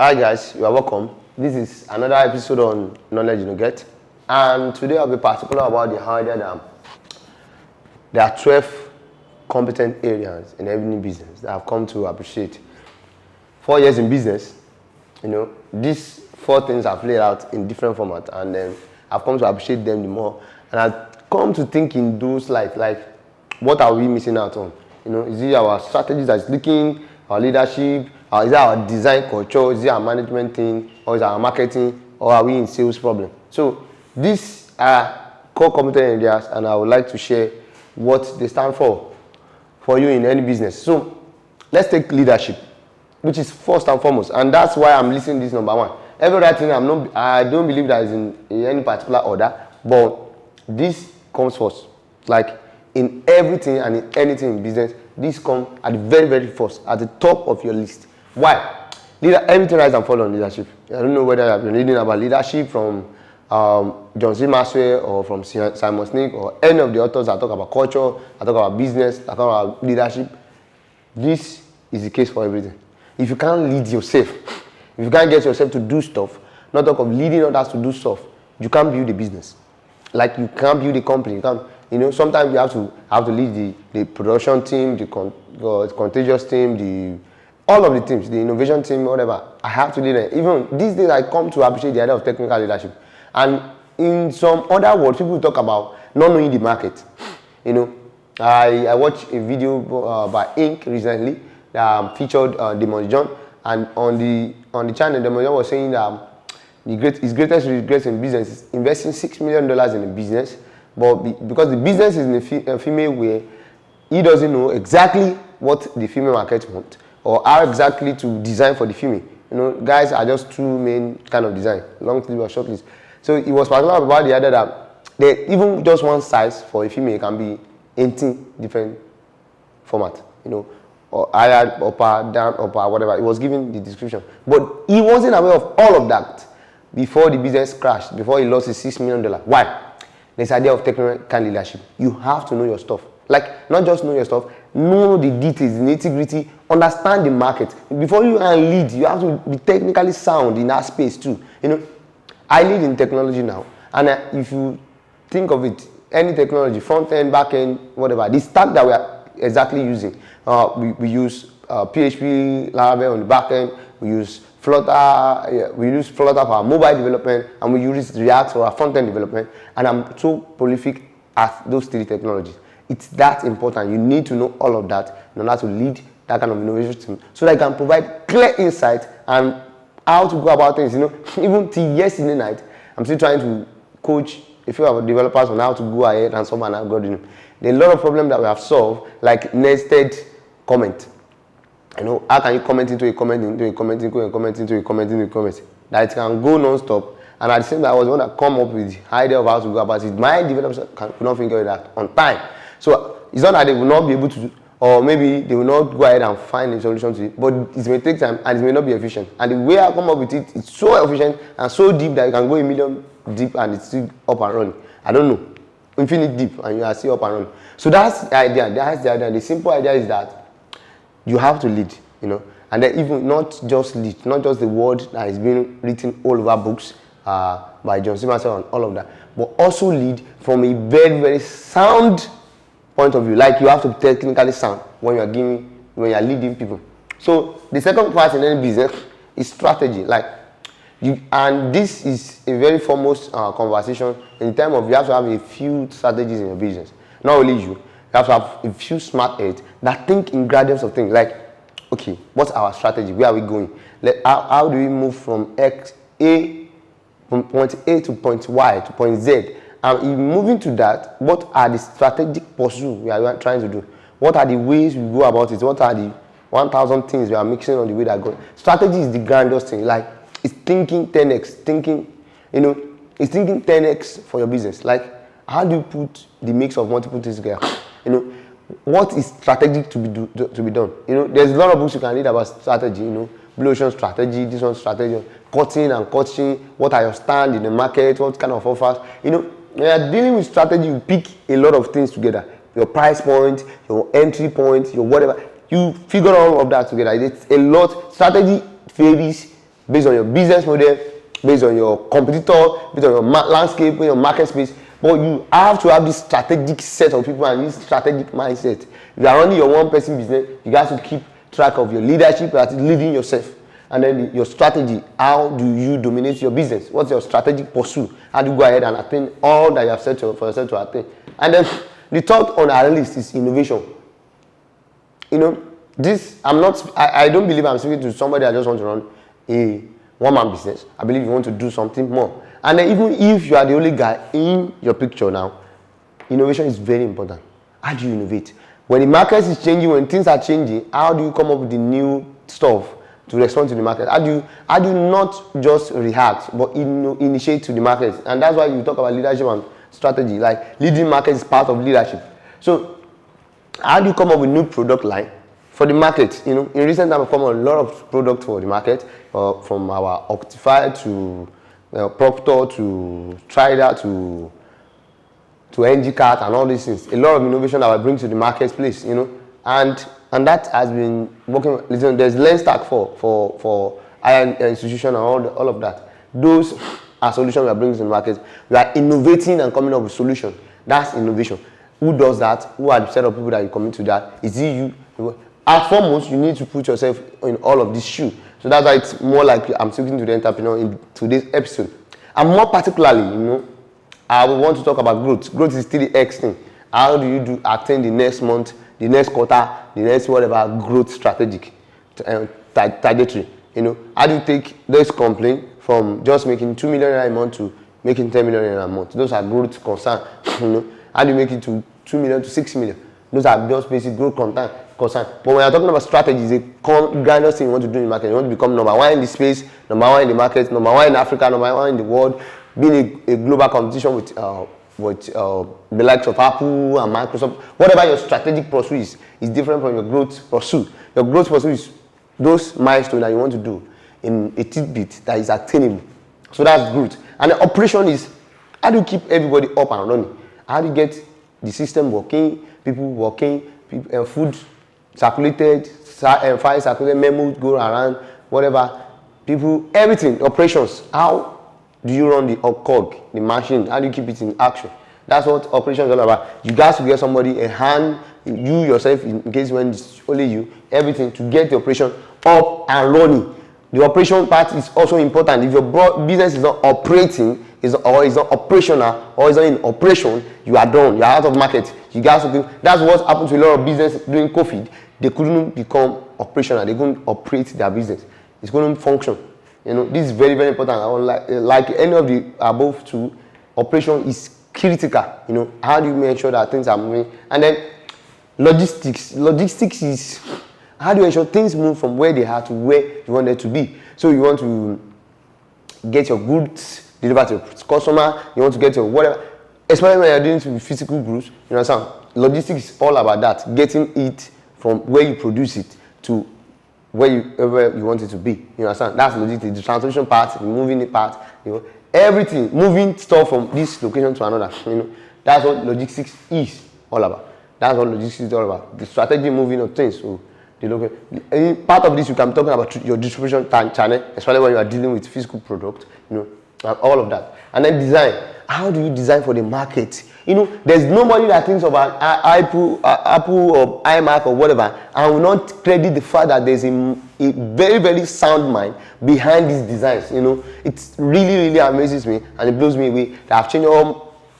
Hi guys, you are welcome. This is another episode on Knowledge You Get, and today I'll be particular about the idea that there are 12 competent areas in every business that I've come to appreciate. 4 years in business, these 4 things are played out in different formats, and then I've come to appreciate them the more, and I've come to think in those like what are we missing out on? Is it our strategies that's leaking, our leadership? Is it our design culture? Is it our management thing? Or is it our marketing? Or are we in sales problem? So these are core competent areas, and I would like to share what they stand for you in any business. So let's take leadership, which is first and foremost, and that's why I'm listing this number 1. Every other thing I don't believe that is in any particular order, but this comes first. Like in everything and in anything in business, this comes at the very, very first, at the top of your list. Why? Everything rise and fall on leadership. I don't know whether I've been reading about leadership from John C. Maxwell or from Simon Sinek or any of the authors that talk about culture, that talk about business, that talk about leadership. This is the case for everything. If you can't lead yourself, if you can't get yourself to do stuff, not talk of leading others to do stuff, you can't build a business. Like you can't build a company. You can't. Sometimes you have to lead the production team, the contagious team, all of the teams, the innovation team, whatever. I have to lead them. Even these days, I come to appreciate the idea of technical leadership. And in some other words, people talk about not knowing the market. I watched a video by Inc. recently that featured Demon John, and on the channel, Demon John was saying that his greatest regret in business is investing $6 million in a business, but because the business is in a female way, he doesn't know exactly what the female market wants or how exactly to design for the female. Guys are just 2 main kind of design, long sleeve or short sleeve. So he was particular about the idea that even just one size for a female can be 18 different formats, or higher, upper, down, upper, whatever. He was giving the description, but he wasn't aware of all of that before the business crashed, before he lost his $6 million. Why? This idea of technical leadership. You have to know your stuff. Like, not just know your stuff, know the details, the nitty-gritty, understand the market. Before you can lead, you have to be technically sound in that space too. I lead in technology now, and if you think of it, any technology, front end, back end, whatever, the stack that we are exactly using, we use PHP, Laravel on the back end, we use Flutter, for our mobile development, and we use React for our front end development. And I'm so prolific at those 3 technologies. It's that important. You need to know all of that in order to lead that kind of innovation team, so that I can provide clear insight and how to go about things. Even till yesterday night, I'm still trying to coach a few of our developers on how to go ahead and solve an algorithm. There are a lot of problems that we have solved, like nested comment. How can you comment into a comment, into a comment, into a comment, into a comment, into a comment? That it can go non-stop. And at the same time, I was the one that come up with the idea of how to go about it. My developers could not figure it out on time. So it's not that they will not be able to, or maybe they will not go ahead and find a solution to it, but it may take time and it may not be efficient. And the way I come up with it, it's so efficient and so deep that you can go a million deep and it's still up and running. I don't know, infinite deep, and you are still up and running. So that's the idea. That's the idea. The simple idea is that you have to lead, and then even not just lead, not just the word that is being written all over books by John C. Maxwell and all of that, but also lead from a very, very sound point of view. Like you have to be technically sound when you are leading people. So the second part in any business is strategy. And this is a very foremost conversation in terms of you have to have a few strategies in your business. Not only you have to have a few smart heads that think in gradients of things. Like, okay, what's our strategy? Where are we going? How do we move from from point A to point Y to point Z? And in moving to that, what are the strategic pursuits we are trying to do? What are the ways we go about it? What are the 1,000 things we are mixing on the way that goes? Strategy is the grandest thing. Like, it's thinking 10x, it's thinking 10x for your business. Like, how do you put the mix of multiple things together? What is strategic to be done? There's a lot of books you can read about strategy. Blue Ocean strategy, this one strategy, cutting and coaching. What are your stand in the market? What kind of offers? When you're dealing with strategy, you pick a lot of things together. Your price point, your entry point, your whatever. You figure all of that together. It's a lot. Strategy varies based on your business model, based on your competitor, based on your landscape, your market space. But you have to have this strategic set of people and this strategic mindset. If you are running your one-person business, you got to keep track of your leadership, that is leading yourself. And then your strategy, how do you dominate your business? What's your strategic pursuit? How do you go ahead and attain all that you have set for yourself to attain? And then the third on our list is innovation. I don't believe I'm speaking to somebody that just wants to run a one-man business. I believe you want to do something more. And then even if you are the only guy in your picture now, innovation is very important. How do you innovate? When the market is changing, when things are changing, how do you come up with the new stuff to respond to the market? How do you not just react, but initiate to the market? And that's why you talk about leadership and strategy. Like leading market is part of leadership. So how do you come up with new product line for the market? In recent times, I've come up with a lot of products for the market, from our Optify to Proctor to Trider to NG-Cart and all these things. A lot of innovation that I bring to the marketplace, and that has been working. Listen, there's LearnStack for higher institution and all of that. Those are solutions we are bringing to the market. We are innovating and coming up with solutions. That's innovation. Who does that? Who are the set of people that you commit to that? Is it you? At foremost, you need to put yourself in all of these shoes. So that's why it's more like I'm speaking to the entrepreneur in today's episode. And more particularly, I want to talk about growth. Growth is still the X thing. How do you attain the next month, the next quarter, the next whatever growth strategic trajectory? How do you take this complaint from just making 2 million a month to making 10 million a month? Those are growth concerns. How do you make it to 2 million to 6 million? Those are just basic growth concern. But when you're talking about strategy, it's a grinder thing you want to do in the market. You want to become number one in the space, number one in the market, number one in Africa, number one in the world, being a global competition with the likes of Apple and Microsoft. Whatever your strategic pursuit is different from your growth pursuit. Your growth pursuit is those milestones that you want to do in a tidbit that is attainable. So that's growth. And the operation is, how do you keep everybody up and running? How do you get the system working, people working, food circulated, file circulated, memos go around, whatever, people, everything, operations. How do you run the cog, the machine? How do you keep it in action? That's what operations is all about. You guys to get somebody, a hand, you yourself, in case when it's only you, everything to get the operation up and running. The operation part is also important. If your business is not operating, is not operational, or is not in operation, you are done. You are out of market. You guys, that's what happened to a lot of business during COVID. They couldn't become operational. They couldn't operate their business. It couldn't function. This is very, very important. Like any of the above two, operation is critical. How do you make sure that things are moving? And then logistics. Logistics is how do you ensure things move from where they are to where you want them to be. So you want to get your goods delivered to your customer. You want to get your whatever. Especially when you're doing physical goods, you understand? Logistics is all about that. Getting it from where you produce it to wherever you want it to be. You understand? That's logistics. The transportation part, the moving it part, everything, moving stuff from this location to another. That's what logistics is all about. That's what logistics is all about. The strategy moving of things. So part of this you can be talking about your distribution channel, especially when you are dealing with physical product, and all of that. And then design. How do you design for the market? There's nobody that thinks about Apple or iMac or whatever and will not credit the fact that there's a very, very sound mind behind these designs. It really, really amazes me and it blows me away that I've changed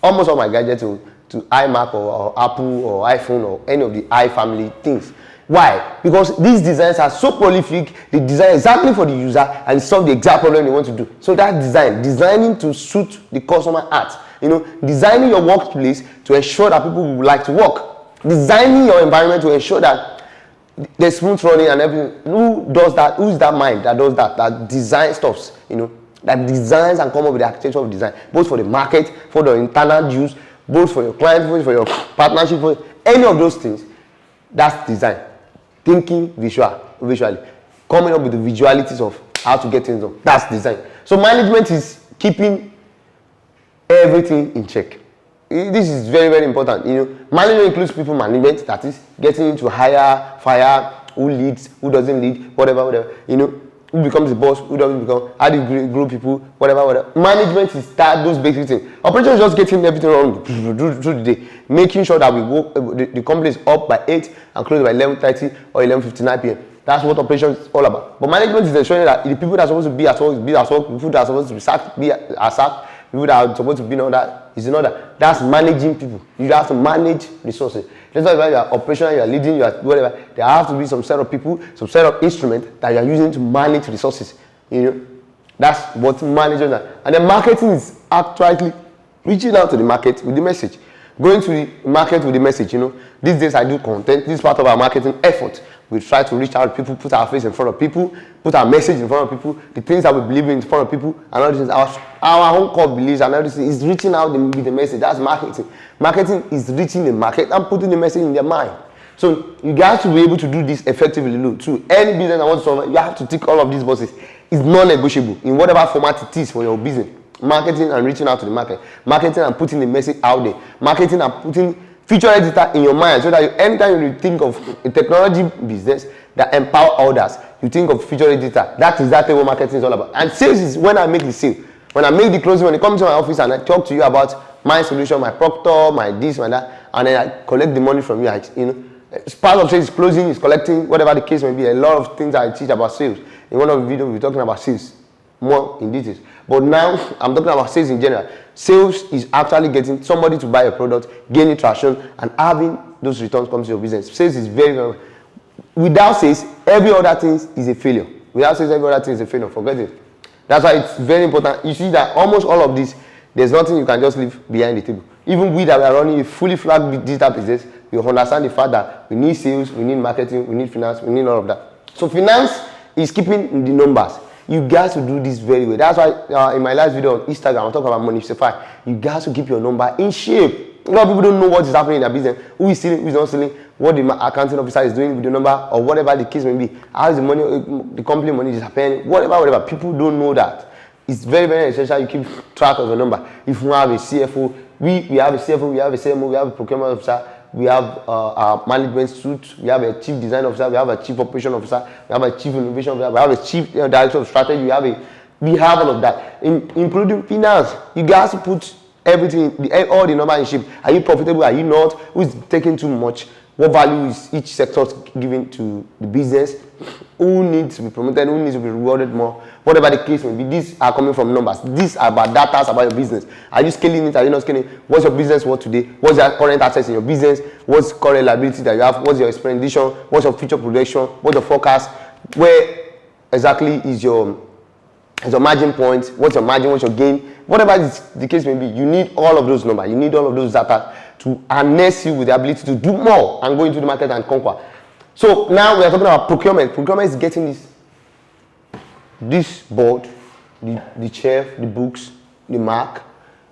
almost all my gadgets to iMac or Apple or iPhone or any of the iFamily things. Why? Because these designs are so prolific, they design exactly for the user and solve the exact problem they want to do. So that designing to suit the customer heart. Designing your workplace to ensure that people would like to work. Designing your environment to ensure that there's smooth running and everything. Who does that? Who's that mind that does that? That design stuffs, that designs and come up with the architecture of design, both for the market, for the internal use, both for your client, both for your partnership, for any of those things. That's design. Thinking visually, coming up with the visualities of how to get things done. That's design. So management is keeping everything in check. This is very, very important. Management includes people management, that is getting into hire, fire, who leads, who doesn't lead, whatever. Who becomes the boss? Who doesn't become? How do you grow people? Whatever. Management is that those basic things. Operations is just getting everything wrong through the day, making sure that we work, the company is up by 8 and closed by 11:30 or 11:59 p.m. That's what operations is all about. But management is ensuring that the people that are supposed to be at work be at work, people that are supposed to be sacked are sacked, people that are supposed to be in order is in order. That's managing people. You have to manage resources. That's why you are operational, you are leading, you are whatever. There have to be some set of people, some set of instruments that you are using to manage resources. That's what managers are. And then marketing is actually reaching out to the market with the message. Going to the market with the message. These days I do content. This is part of our marketing effort. We try to reach out to people, put our face in front of people, put our message in front of people, the things that we believe in front of people, and all these things. Our own core beliefs and everything is reaching out with the message. That's marketing. Marketing is reaching the market and putting the message in their mind. So you guys to be able to do this effectively too. Any business that wants to solve, you have to tick all of these boxes. It's non-negotiable in whatever format it is for your business. Marketing and reaching out to the market. Marketing and putting the message out there. Marketing and putting feature editor in your mind so that anytime you think of a technology business that empower others, you think of feature editor. That's exactly what marketing is all about. And sales is when I make the sale. When I make the closing, when you come to my office and I talk to you about my solution, my proctor, my this, my that, and then I collect the money from you. It's part of sales, closing, is collecting, whatever the case may be. A lot of things I teach about sales. In one of the videos, we're talking about sales more in details. But now I'm talking about sales in general. Sales is actually getting somebody to buy a product, gaining traction, and having those returns come to your business. Sales is very, very. Without sales, every other thing is a failure. Without sales, every other thing is a failure. Forget it. That's why it's very important. You see that almost all of this, there's nothing you can just leave behind the table. Even we that we are running a fully flagged digital business, we understand the fact that we need sales, we need marketing, we need finance, we need all of that. So finance is keeping the numbers. You guys will do this very well. That's why in my last video on Instagram, I'm talking about Monify. You guys will keep your number in shape. A lot of people don't know what is happening in their business. Who is stealing, who is not stealing, what the accounting officer is doing with the number, or whatever the case may be. How is the money, the company money disappearing, whatever. People don't know that. It's very, very essential you keep track of your number. If you have a CFO, we have a CFO, we have a CMO, we have a procurement officer, we have our management suite, we have a chief design officer, we have a chief operation officer, we have a chief innovation officer, we have a chief director of strategy, we have all of that, including finance. You guys put everything, all the number in shape. Are you profitable? Are you not? Who is taking too much? What value is each sector giving to the business? Who needs to be promoted? Who needs to be rewarded more? Whatever the case may be, these are coming from numbers. These are about data about your business. Are you scaling it? Are you not scaling it? What's your business worth today? What's your current assets in your business? What's current liability that you have? What's your expenditure? What's your future projection? What's your forecast? Where exactly is your margin point? What's your margin? What's your gain? Whatever the case may be, you need all of those numbers. You need all of those data to harness you with the ability to do more and go into the market and conquer. So now we are talking about procurement. Procurement is getting this board, the chair, the books, the mark,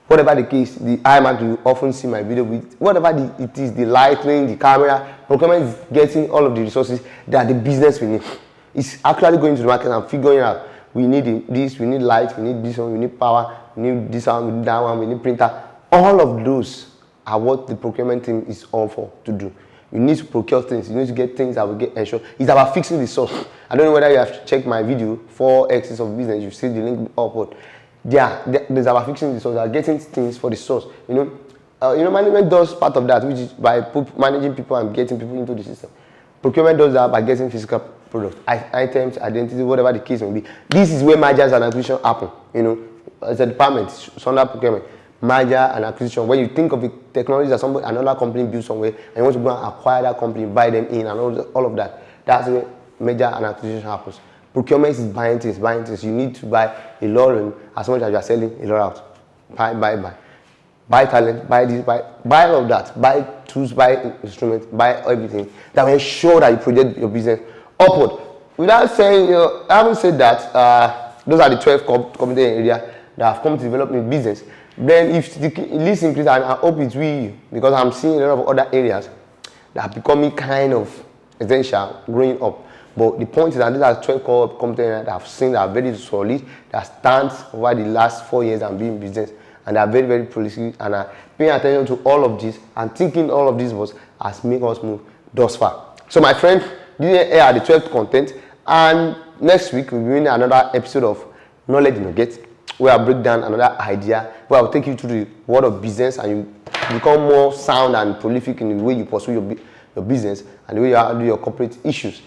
whatever the case, the iMac you often see my video with, whatever it is, the lighting, the camera. Procurement is getting all of the resources that the business will need. It's actually going to the market and figuring out, we need this, we need light, we need this one, we need power, we need this one, we need that one, we need printer. All of those are what the procurement team is on for to do. You need to procure things. You need to get things that will get ensured. It's about fixing the source. I don't know whether you have checked my video, 4 X's of business. You see the link upward. There's about fixing the source. They are getting things for the source. Management does part of that, which is by managing people and getting people into the system. Procurement does that by getting physical products, items, identity, whatever the case may be. This is where mergers and acquisition happen. As a department, it's under procurement. Merger and acquisition. When you think of the technology that another company built somewhere and you want to go and acquire that company, buy them in and all of that, that's where merger and acquisition happens. Procurement is buying things. You need to buy a lot of as much as you are selling a lot out. Buy talent, buy this, buy all of that. Buy tools, buy instruments, buy everything that will ensure that you project your business upward. Without saying, I haven't said that those are the 12 competence areas that have come to develop in business. Then if the list increases, and I hope it will, because I'm seeing a lot of other areas that are becoming kind of essential growing up. But the point is that these are 12 core competence areas that I've seen that are very solid, that stand over the last 4 years and being in business, and they are very, very prolific, and are paying attention to all of this and thinking all of this has made us move thus far. So my friend, these are the 12 content, And next week, we'll be doing another episode of Knowledge Nuggets, where I break down another idea, where I'll take you through the world of business and you become more sound and prolific in the way you pursue your business and the way you handle your corporate issues.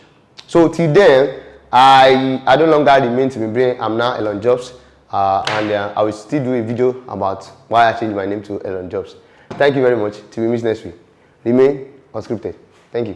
So till then, I no longer remain to be brain. I'm now Elon Jobs, and I will still do a video about why I changed my name to Elon Jobs. Thank you very much. Till we meet next week. Remain unscripted. Thank you.